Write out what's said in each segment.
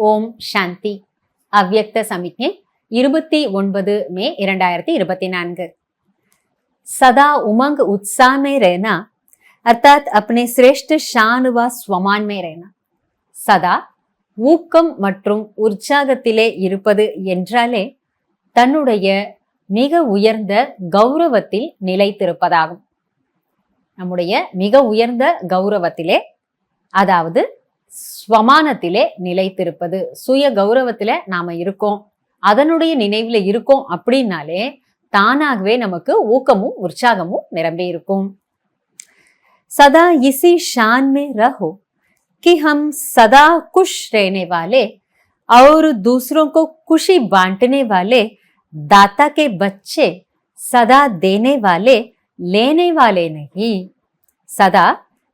ஓம் சாந்தி. அவ்யக்த சமிக்ஞை 29 மே 2024। सदा उमंग उत्साह में रहना अर्थात अपने श्रेष्ठ शान व स्वमान में रहना। சதா ஊக்கம் மற்றும் உற்சாகத்திலே இருப்பது என்றாலே தன்னுடைய மிக உயர்ந்த கௌரவத்தில் நிலைத்திருப்பதாகும். நம்முடைய மிக உயர்ந்த கௌரவத்திலே, அதாவது ஸ்வமானத்திலே நிலைத்திருப்பது. சுய கௌரவத்தில நாம இருக்கோம், அதனுடைய நினைவுல இருக்கோம் அப்படின்னாலே தானாகவே நமக்கு ஊக்கமும் உற்சாகமும் நிரம்பி இருக்கும். सदा इसी शान में रहो कि हम सदा खुश रहने वाले और दूसरों को खुशी बांटने वाले दाता के बच्चे, सदा देने वाले लेने वाले नहीं। सदा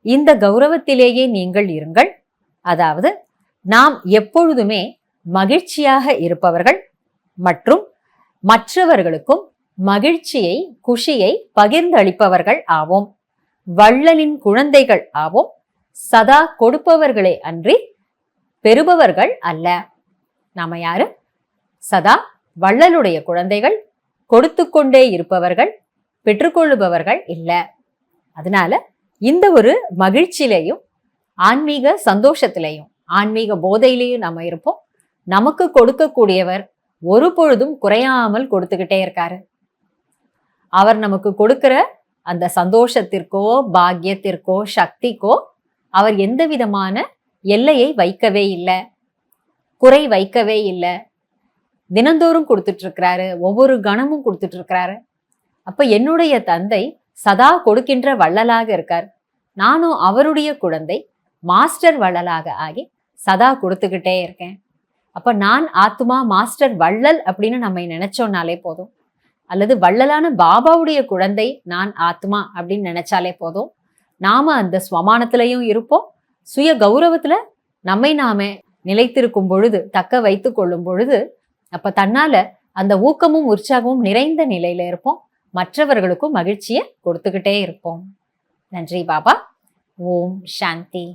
இந்த கௌரவத்திலேயே நீங்கள் இருங்கள். அதாவது நாம் எப்பொழுதுமே மகிழ்ச்சியாக இருப்பவர்கள் மற்றும் மற்றவர்களுக்கும் மகிழ்ச்சியை, குஷியை பகிர்ந்தளிப்பவர்கள் ஆவோம். வள்ளலின் குழந்தைகள் ஆவோம். சதா கொடுப்பவர்களே அன்றி பெறுபவர்கள் அல்ல. நாம யாரு? சதா வள்ளலுடைய குழந்தைகள், கொடுத்து கொண்டே இருப்பவர்கள், பெற்றுக்கொள்ளுபவர்கள் இல்ல. அதனால இந்த ஒரு மகிழ்ச்சியிலையும் ஆன்மீக சந்தோஷத்திலையும் ஆன்மீக போதையிலையும் நம்ம இருப்போம். நமக்கு கொடுக்கக்கூடியவர் ஒரு பொழுதும் குறையாமல் கொடுத்துக்கிட்டே இருக்காரு. அவர் நமக்கு கொடுக்கிற அந்த சந்தோஷத்திற்கோ பாக்கியத்திற்கோ சக்திக்கோ அவர் எந்த விதமான எல்லையை வைக்கவே இல்லை, குறை வைக்கவே இல்லை. தினந்தோறும் கொடுத்துட்டு இருக்கிறாரு, ஒவ்வொரு கணமும் கொடுத்துட்டு இருக்கிறாரு. அப்ப என்னுடைய தந்தை சதா கொடுக்கின்ற வள்ளலாக இருக்கார். நானும் அவருடைய குழந்தை, மாஸ்டர் வள்ளலாக ஆகி சதா கொடுத்துக்கிட்டே இருக்கேன். அப்ப நான் ஆத்மா மாஸ்டர் வள்ளல் அப்படின்னு நம்ம நினைச்சோம்னாலே போதும், அல்லது வள்ளலான பாபாவுடைய குழந்தை நான் ஆத்மா அப்படின்னு நினைச்சாலே போதும். நாம அந்த ஸ்வமானத்திலையும் இருப்போம். சுய கௌரவத்துல நம்மை நாம நிலைத்திருக்கும் பொழுது, தக்க வைத்து கொள்ளும் பொழுது, அப்ப தன்னால அந்த ஊக்கமும் உற்சாகமும் நிறைந்த நிலையில இருப்போம். மற்றவர்களுக்கும் மகிழ்ச்சியை கொடுத்துக்கிட்டே இருப்போம். நன்றி பாபா. ஓம் சாந்தி.